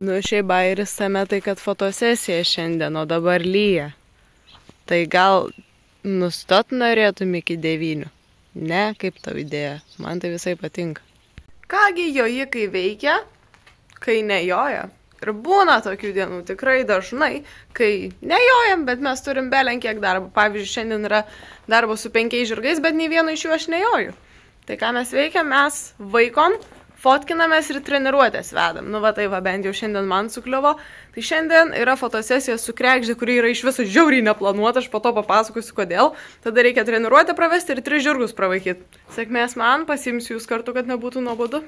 Nu, šiaip bairis tame tai, kad fotosesija šiandien, o dabar lyja. Tai gal nustot norėtum iki 9? Ne, kaip tau idėja? Man tai visai patinka. Kągi jojikai veikia, kai nejoja. Ir būna tokių dienų tikrai dažnai, kai nejojam, bet mes turim belenkiek darbo. Pavyzdžiui, šiandien yra darbo su 5 žirgais, bet nei vieno iš jų aš nejoju. Tai ką mes veikiam, mes vaikom, fotkinamės ir treniruotės vedam. Nu va tai va, bent jau šiandien man sukliuvo. Tai šiandien yra fotosesija su kregždė, kuri yra iš viso žiauriai neplanuota, aš po to papasakosiu kodėl. Tada reikia treniruotę pravesti ir 3 žirgus pravaikyti. Sėkmės man, pasiimsiu jūs kartu, kad nebūtų nuobodu.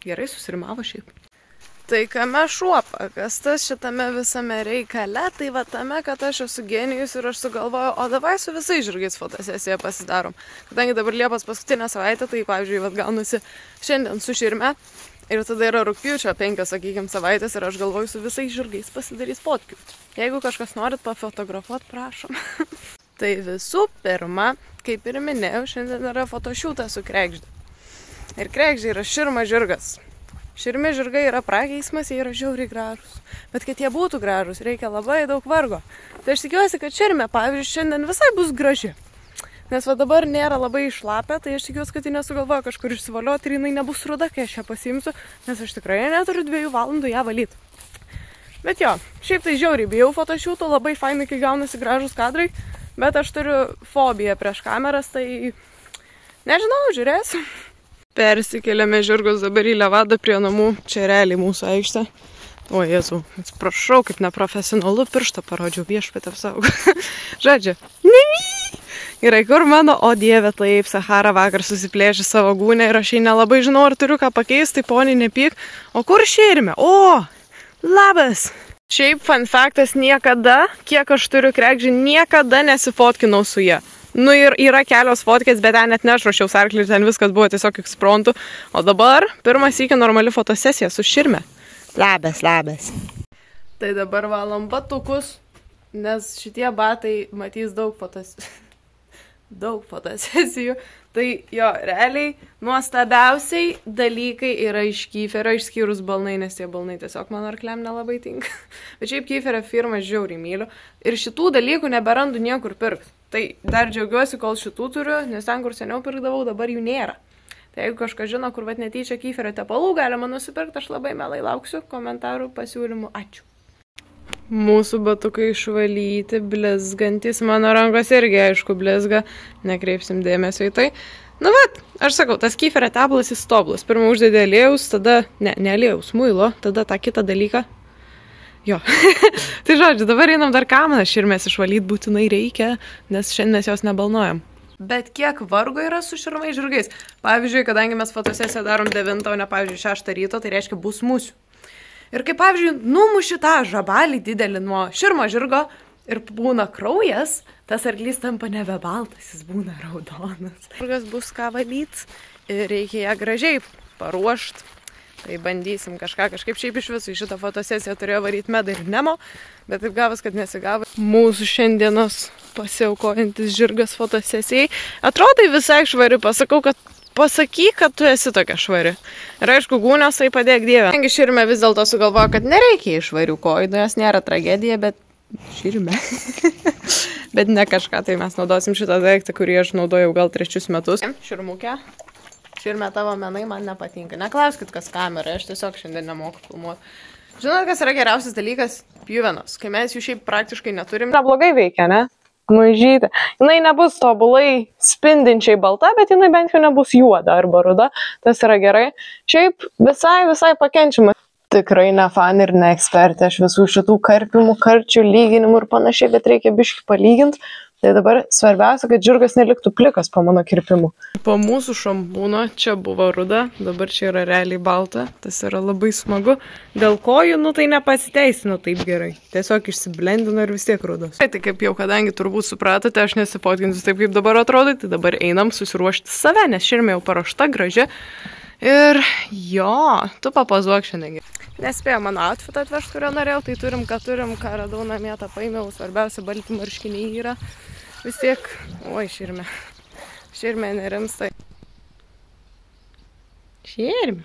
Gerai, susirimavo šiaip. Tai kame šuo pakastas šitame visame reikale, tai va tame, kad aš esu genijus ir aš sugalvoju, o davai su visais žirgais fotosesiją pasidarom. Kadangi dabar Liepos paskutinę savaitę, tai pavyzdžiui, vat gaunasi šiandien su Širme ir tada yra rugpjūčio 5, sakykim, savaitės ir aš galvoju su visais žirgais pasidarys fotkių. Jeigu kažkas norit pafotografuot, prašom. Tai visų pirma, kaip ir minėjau, šiandien yra fotošiūtas su kregždė. Ir kregždė yra Širma žirgas. Širmi žirgai yra prakeismas, jie yra žiauriai gražus. Bet kad jie būtų gražus, reikia labai daug vargo. Tai aš tikiuosi, kad Širmė, pavyzdžiui, šiandien visai bus graži. Nes va dabar nėra labai išlapę, tai aš tikiuosi, kad ji nesugalvoja kažkur išsivaliuoti ir jinai nebus ruda, kai aš ją pasiimsiu, nes aš tikrai neturiu 2 valandų ją valyti. Bet jo, šiaip tai žiauriai bijau fotošiūtų, labai fainai, kai gaunasi gražus kadrai, bet aš turiu fobiją prieš kameras, tai nežinau, žiūrėsiu. Persikėlėme žirgus dabar į Levadą prie namų, čia realiai mūsų aikštė. O Jėzau, atsiprašau, kaip neprofesionalu, pirštą parodžiau, viešpatė apsaugo. Žodžiu, gerai, kur mano, o Dieve, taip, Sahara vakar susiplėšė savo gūnę ir aš jai nelabai žinau, ar turiu ką pakeisti, tai poniai nepyk. O kur Širmė? O, labas! Šiaip fun faktas, niekada, kiek aš turiu kregždžių, niekada nesifotkinau su ja. Nu ir yra kelios fotkės, bet ten net nešruošiau sarklį ir ten viskas buvo tiesiog eksprontų. O dabar pirmas iki normali fotosesija su Širme. Labas, labas. Tai dabar valom batukus, nes šitie batai matys daug fotosesijų. Tai jo, realiai nuostabiausiai dalykai yra iš Kyferio, išskyrus balnai, nes tie balnai tiesiog mano arkliam nelabai tinka. Bet šiaip Kyferio firmą žiauriai myliu. Ir šitų dalykų neberandu niekur pirkti. Tai dar džiaugiuosi, kol šitų turiu, nes ten, kur seniau pirkdavau, dabar jų nėra. Tai jeigu kažkas žino, kur vat netyčia Kyferio tepalų galima nusipirkti, aš labai mielai lauksiu komentarų, pasiūlymų. Ačiū. Mūsų batukai išvalyti, blizgantis, mano rankos irgi, aišku, blizga, nekreipsim dėmesio į tai. Nu vat, aš sakau, tas Kyferio tepalas jis tobulas. Pirmą uždėdė aliejus, tada, ne aliejus, muilo, tada tą kitą dalyką. Jo, tai žodžiu, dabar einam dar kamaną Širmės išvalyti būtinai reikia, nes šiandien mes jos nebalnojam. Bet kiek vargo yra su Širmais žirgais? Pavyzdžiui, kadangi mes fotosesiją darom 9, o ne, pavyzdžiui, 6 ryto, tai reiškia bus musių. Ir kaip, pavyzdžiui, numuši tą žabalį didelį nuo Širmo žirgo ir būna kraujas, tas arklys tampa nebe baltas, jis būna raudonas. Žirgas bus ką valyti ir reikia ją gražiai paruošti. Tai bandysim kažkaip šiaip iš visų. Šitą fotosesiją turėjo varyti Meda ir Nemo, bet taip gavas, kad nesigavo. Mūsų šiandienos pasiaukojantis žirgas fotosesijai. Atrodai visai švari, pasakau, kad pasakyk, kad tu esi tokia švari. Ir aišku, gūnės tai padėk Dieve. Kadangi Širmė vis dėlto sugalvojo, kad nereikia išvarių kojų, jos nėra tragedija, bet Širmė. Bet ne kažką, tai mes naudosim šitą daiktą, kurį aš naudojau gal 3 metus. Širmukė. Širmė, tavo menai man nepatinka. Neklauskit, kas kamera, aš tiesiog šiandien nemoku filmuoti. Žinot, kas yra geriausias dalykas? Pjuvenos. Kai mes jų šiaip praktiškai neturim. Neblogai veikia, ne? Mažytė. Jinai nebus tobulai spindinčiai balta, bet jinai bent jau nebus juoda arba ruda. Tas yra gerai. Šiaip visai pakenčiama. Tikrai ne fan ir ne ekspertė. Aš visų šitų karpimų, karčių, lyginimų ir panašiai, bet reikia biškį palyginti. Tai dabar svarbiausia, kad žirgas neliktų plikas po mano kirpimu. Po mūsų šampūno čia buvo ruda, dabar čia yra realiai balta. Tas yra labai smagu. Dėl kojų, nu tai nepasiteisino taip gerai. Tiesiog išsiblendino ir vis tiek rudos. Tai kaip jau kadangi turbūt supratote, aš nesifotkinsiu taip, kaip dabar atrodo, tai dabar einam susiruošti save, nes Širmė jau paruošta, graži. Ir jo, tu papozuok šiandien. Nespėjau mano outfitą atvežti, kurio norėjau, tai turim, ką radau namie, tą paėmiau, svarbiausia balti marškiniai yra. Vis tiek, oi, Širmė nerimsta. Širmė.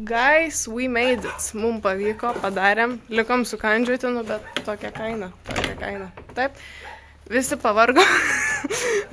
Guys, we made it. Mums pavyko, padarėm. Likom sukandžiuoti, bet tokia kaina. Taip. Visi pavargo.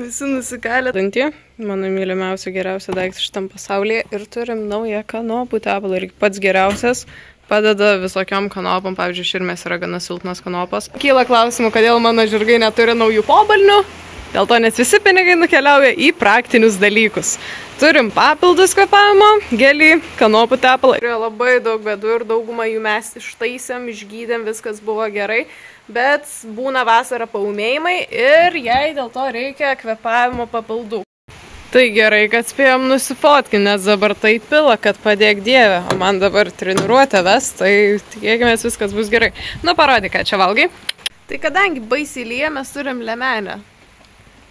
Visi nusikalė. Dantį, mano mylimiausia, geriausia daiktas šitam pasaulyje. Ir turim naują kanopų tepalą. Ir pats geriausias padeda visokiom kanopom. Pavyzdžiui, širmės yra gana silpnas kanopos. Kyla klausimų, kodėl mano žirgai neturi naujų pobalnių. Dėl to, nes visi pinigai nukeliauja į praktinius dalykus. Turim papildus kvėpavimo, gelį, kanopų tepalą. Turėjo labai daug bėdų ir daugumą jų mes ištaisėm, išgydėm, viskas buvo gerai. Bet būna vasarą paūmėjimai ir jai dėl to reikia kvėpavimo papildų. Tai gerai, kad spėjom nusifotkinti, nes dabar tai pila, kad padėk Dieve. O man dabar treniruotę ves, tai tikėkime, viskas bus gerai. Nu, parodyk, ką čia valgai. Tai kadangi baisiai lyja, mes turim lemenę.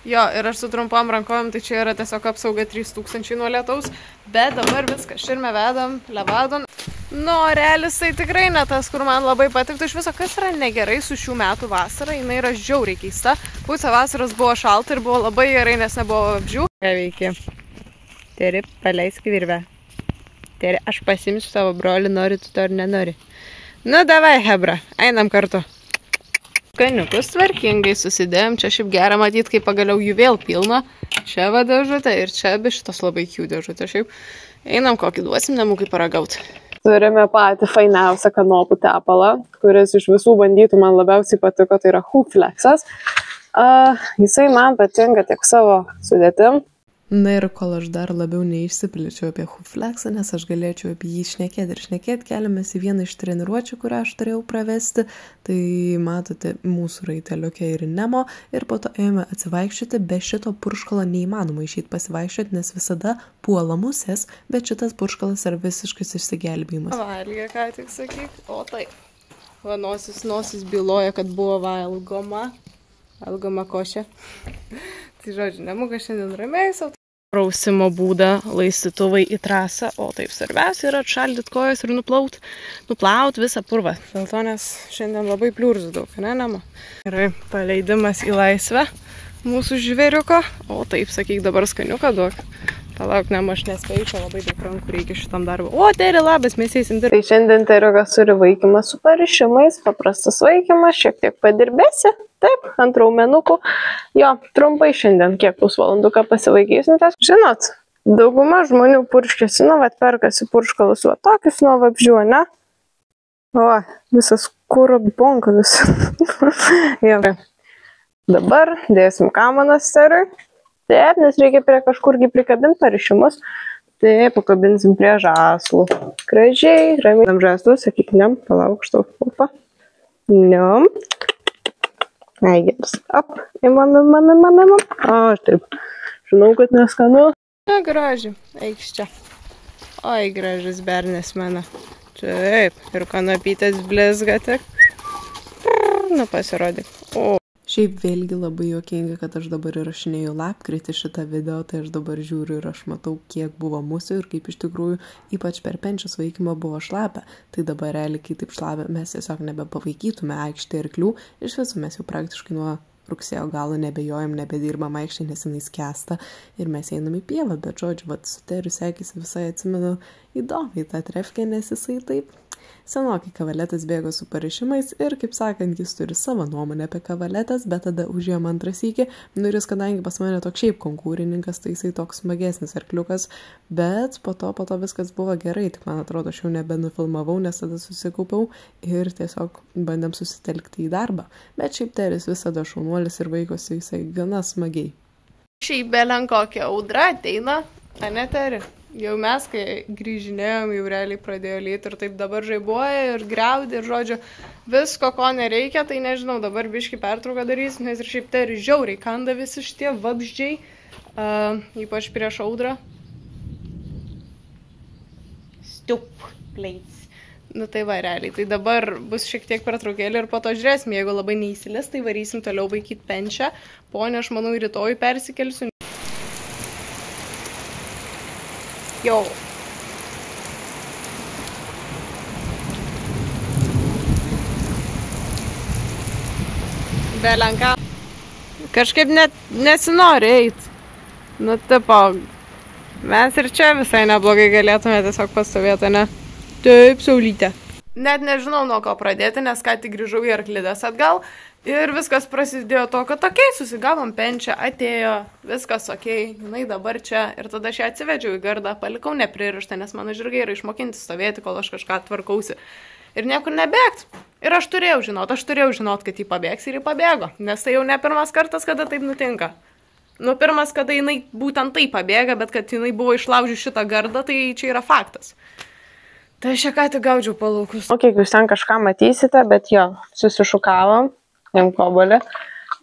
Jo, ir aš su trumpom rankovėm, tai čia yra tiesiog apsauga 3000 nuo lietaus. Bet dabar viską širmę vedam, levadon. Nu, realis tai tikrai ne tas, kur man labai patiktų. Iš viso, kas yra negerai su šių metų vasara, jinai yra žiauriai keista. Pusę vasaros buvo šalta ir buvo labai gerai, nes nebuvo vabzdžių. Ką veiki? Teri, paleisk virvę. Teri, aš pasimsiu savo brolį, nori tu to ar nenori. Nu, davai, hebra, einam kartu. Skaniukus tvarkingai susidėjom, čia šiaip gera matyti, kai pagaliau jų vėl pilna. Čia va dėžutė ir čia be šitos labai kių dėžutė. Šiaip einam kokį duosim nemukai paragauti. Turime patį fainiausią kanopų tepalą, kuris iš visų bandytų man labiausiai patiko, tai yra Huflexas. Jisai man patinka tiek savo sudėtim. Na ir kol aš dar labiau neišsiplėčiau apie Huflexą, nes aš galėčiau apie jį šnekėti ir šnekėti, keliamės į vieną iš treniruočių, kurią aš turėjau pravesti. Tai matote mūsų raiteliukę ir Nemo ir po to ėjome atsivaikščioti, be šito purškalo neįmanoma išeiti pasivaikščioti, nes visada puola musės, bet šitas purškalas yra visiškas išsigelbėjimas. Valgė, ką tik sakyk, o taip. Va, nosis byloja, kad buvo valgoma košė. Tai žodžiu, Nemukas šiandien ramiai sau. Prausimo būdą, laistytuvai į trasą, o taip svarbiausia yra atšaldyti kojas ir nuplaut visą purvą. Dėl to, nes šiandien labai pliurzų daug, ne, Nemo? Gerai, paleidimas į laisvę mūsų žvėriuko, o taip, sakyk, dabar skaniuką duok. Palauk, Nemo, aš nespėjau, čia labai daug rankų reikia šitam darbui. O, Teri, labas, mes eisim dirbti. Tai šiandien Teriukas turi vaikymą su parišimais, paprastas vaikymas, šiek tiek padirbėsi. Taip, ant raumenukų. Jo, trumpai šiandien, kiek pusvalanduką pasivaikysimės. Žinot, dauguma žmonių purškėsi, nu, vat perkasi purškalus, va tokius nuo vabzdžių, ne? O, visas kūro bonkalis. Jo. Dabar dėsim kamanas Teriui. Taip, nes reikia prie kažkurgi prikabinti parišimus. Taip, pakabinsim prie žaslų. Gražiai, ramiai. Žaslus, sakyk, nem, palauk, štau, opa. Nem. Ai, geras. Op, imam. O, taip. Žinau, kad neskanu. Na, graži, eikš čia. Oi, gražus bernis mano. Taip, ir kanapytės blizga tik. Nu, pasirodyk. O. Šiaip vėlgi labai juokinga, kad aš dabar įrašinėjau lapkritį šitą video, tai aš dabar žiūriu ir aš matau, kiek buvo musių ir kaip iš tikrųjų ypač per penčius vaikymą buvo šlapia. Tai dabar realiai, kai taip šlapia, mes tiesiog nebepavaikytume aikštį arklių. Iš visų mes jau praktiškai nuo rugsėjo galo nebejojam, nebedirbam aikštį, nes jinai skęsta ir mes einam į pievą. Bet žodžiu, vat su Teriu sekėsi visai, atsimenu, įdomiai tą trefkę, nes jisai taip senokai kavaletas bėgo su parišimais ir, kaip sakant, jis turi savo nuomonę apie kavaletas, bet tada užėjom antrą sykį. Nu ir jis, kadangi pas mane toks šiaip konkūrininkas, tai jisai toks smagesnis arkliukas, bet po to viskas buvo gerai. Tik man atrodo, aš jau nebenufilmavau, nes tada susikaupiau ir tiesiog bandėm susitelkti į darbą. Bet šiaip Teris visada šaunuolis ir vaikosi jisai gana smagiai. Šiaip belen kokia audra ateina, ane Teri? Jau mes, kai grįžinėjom, jau realiai pradėjo lyti ir taip dabar žaibuoja ir griaudi ir žodžiu visko, ko nereikia, tai nežinau, dabar biškį pertrauką darysim, nes ir šiaip Teri žiauriai kanda visi šitie vabzdžiai, ypač prieš audrą. Please. Nu tai va, realiai, tai dabar bus šiek tiek pertraukėlė ir po to žiūrėsim, jeigu labai neįsilis, tai varysim toliau vaikyti penčią, ponė, aš manau, rytoj persikelsiu. Jo. Belenka. Kažkaip net nesinori eit. Nu, tipo, mes ir čia visai neblogai galėtume tiesiog pastovėti, ne? Taip, Saulytė. Net nežinau, nuo ko pradėti, nes ką tik grįžau į Arklidės atgal ir viskas prasidėjo to, kad okei, susigavom penčią, atėjo, viskas okei, jinai dabar čia ir tada aš ją atsivedžiau į gardą, palikau nepririštą, nes mano žirgai yra išmokinti stovėti, kol aš kažką tvarkausi ir niekur nebėgt. Ir aš turėjau žinot, kad jį pabėgs ir jį pabėgo, nes tai jau ne pirmas kartas, kada taip nutinka. Nu, pirmas, kada jinai būtent taip pabėga, bet kad jinai buvo išlaužius šitą gardą, tai čia yra faktas. Tai aš čia ką tik gaudžiau palaukus. Kiek jūs ten kažką matysite, bet jo, susišukavom, imk obuolį.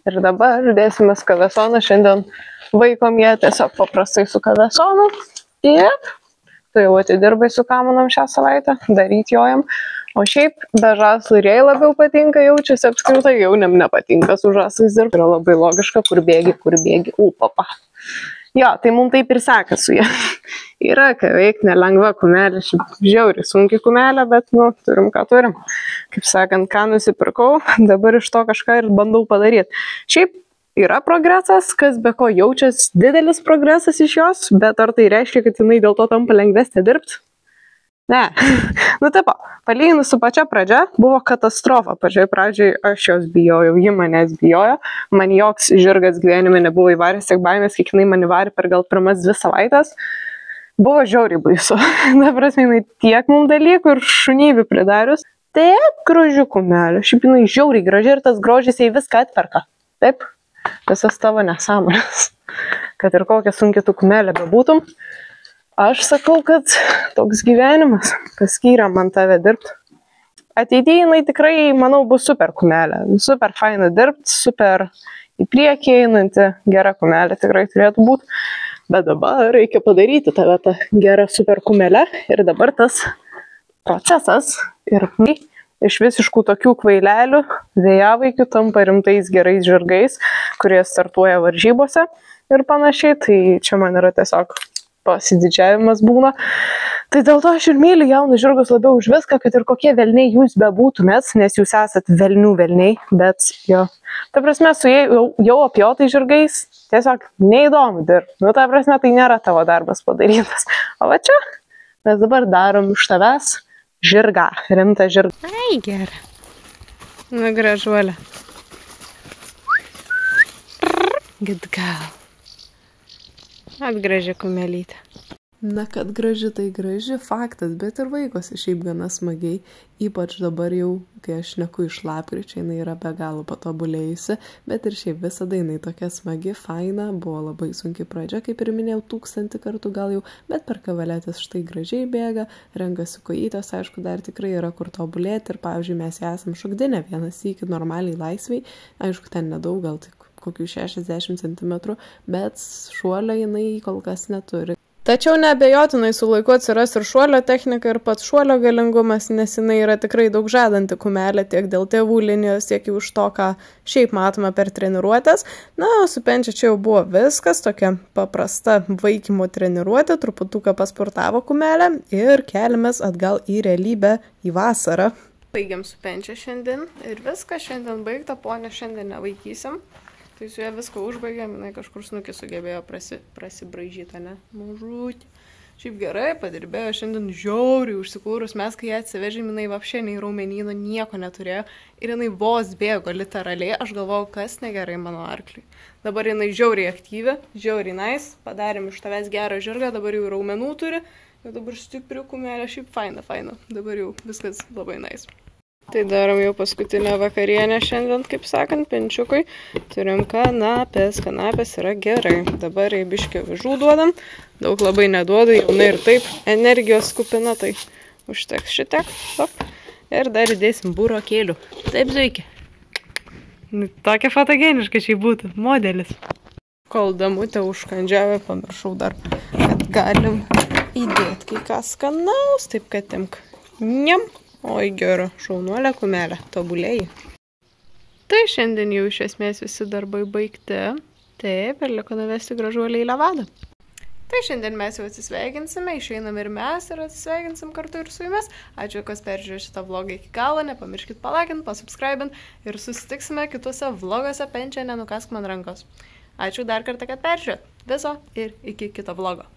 Ir dabar dėsime kavesoną. Šiandien vaikom jie tiesiog paprastai su kavesonu. Tiek. Tu jau atidirbai su kamonom šią savaitę, daryt jojam. O šiaip be žaslų ir jai labiau patinka, jaučiasi apskritai, jauniam nepatinka su žaslais dirbti. Yra labai logiška, kur bėgi, papa. Jo, tai mums taip ir seka su jie. Yra, ką veikti, nelengva kumelė, žiauriai sunki kumelė, bet, nu, turim, ką turim. Kaip sakant, ką nusipirkau, dabar iš to kažką ir bandau padaryti. Šiaip yra progresas, kas be ko jaučiasi didelis progresas iš jos, bet ar tai reiškia, kad jinai dėl to tampa lengvesnė dirbti? Ne. Nu, taip, palyginus su pačia pradžia, buvo katastrofa. Pačioj pradžiai aš jos bijojau, ji manęs bijojo. Man joks žirgas gyvenime nebuvo įvaręs tiek baimės, kiek jinai man įvarė per gal pirmas 2 savaitės. Buvo žiauriai baisu. Na, prasme, jinai tiek mums dalykų ir šunybių pridarius. Taip, gražių kumelė. Šiaip jinai žiauriai graži ir tas grožis jai viską atperka. Taip, visas tavo nesąmonės. Kad ir kokia sunki tu kumelė bebūtum. Aš sakau, kad toks gyvenimas, kas skyrė man tave dirbti. Ateityje jinai tikrai, manau, bus super kumelė. Super faina dirbti, super į priekį einanti, gera kumelė tikrai turėtų būti. Bet dabar reikia padaryti tave tą gerą super kumelę. Ir dabar tas procesas ir iš visiškų tokių kvailelių, vėjavaikių tampa rimtais gerais žirgais, kurie startuoja varžybose ir panašiai. Tai čia man yra tiesiog pasididžiavimas būna. Tai dėl to aš ir myliu jaunus žirgus labiau už viską, kad ir kokie velniai jūs bebūtumėt, nes jūs esat velnių velniai, bet jo. Ta prasme, su jau apjotais žirgais tiesiog neįdomu dirbti. Nu, ta prasme, tai nėra tavo darbas padarytas. O va čia mes dabar darom iš tavęs žirgą, rimtą žirgą. Ai, gerai. Na, gražuolė. Good girl. Atgraži kumelytė. Na, kad graži tai graži, faktas, bet ir vaikosi šiaip gana smagiai, ypač dabar jau, kai aš šneku iš lapkričio, jinai yra be galo patobulėjusi, bet ir šiaip visada jinai tokia smagi, faina, buvo labai sunki pradžia, kaip ir minėjau, 1000 kartų gal jau, bet per kavalėtis štai gražiai bėga, renkasi kojytės, aišku, dar tikrai yra kur tobulėti ir, pavyzdžiui, mes ją esam šokdinę vienas iki normaliai laisviai, aišku, ten nedaug, gal tik kokių 60 cm, bet šuolio jinai kol kas neturi. Tačiau neabejotinai su laiku atsiras ir šuolio technika ir pats šuolio galingumas, nes jinai yra tikrai daug žadanti kumelė tiek dėl tėvų linijos, tiek už to, ką šiaip matome per treniruotės. Na, o su penčia čia jau buvo viskas, tokia paprasta vaikymo treniruotė, truputuką pasportavo kumelė ir keliamės atgal į realybę, į vasarą. Baigiam su penčia šiandien ir viskas šiandien baigta, ponė šiandien nevaikysim. Tai su ją viską užbaigėm, jinai kažkur snukį sugebėjo prasibraižyti, ne? Mažutį. Šiaip gerai padirbėjo, šiandien žiauriai užsikūrus, mes kai ją atsivežėm, jinai vapšė nei raumenyno nieko neturėjo ir jinai vos bėgo literaliai, aš galvojau, kas negerai mano arkliui. Dabar jinai žiauriai aktyvi, žiauriai nice, padarėm iš tavęs gerą žirgą, dabar jau raumenų turi, jau dabar stiprių kumelė, šiaip faina, dabar jau viskas labai nice. Tai darom jau paskutinę vakarienę šiandien, kaip sakant, penčiukui. Turim kanapės yra gerai. Dabar į biškį vižų duodam, daug labai neduodu, jaunai ir taip energijos kupina, tai užteks šitiek. Ir dar įdėsim burokėlių. Taip, zuikė. Tokia fotogeniška šiai būtų, modelis. Kol damutė užkandžiavę, pamiršau dar, kad galim įdėti kai ką skanaus, taip kad imk. Niam. Oi, gera, šaunuolė kumelė, tobulėjai. Tai šiandien jau iš esmės visi darbai baigti. Taip, ir liko nuvesti gražuolį į Levadą. Tai šiandien mes jau atsisveikinsime, išeinam ir mes ir atsisveikinsim kartu ir su jumis. Ačiū, kas peržiūrėjo šitą vlogą iki galo, nepamirškit palakint, pasubscribint ir susitiksime kituose vloguose, penčia nenukask man rankos. Ačiū dar kartą, kad peržiūrėjot. Viso ir iki kito vlogo.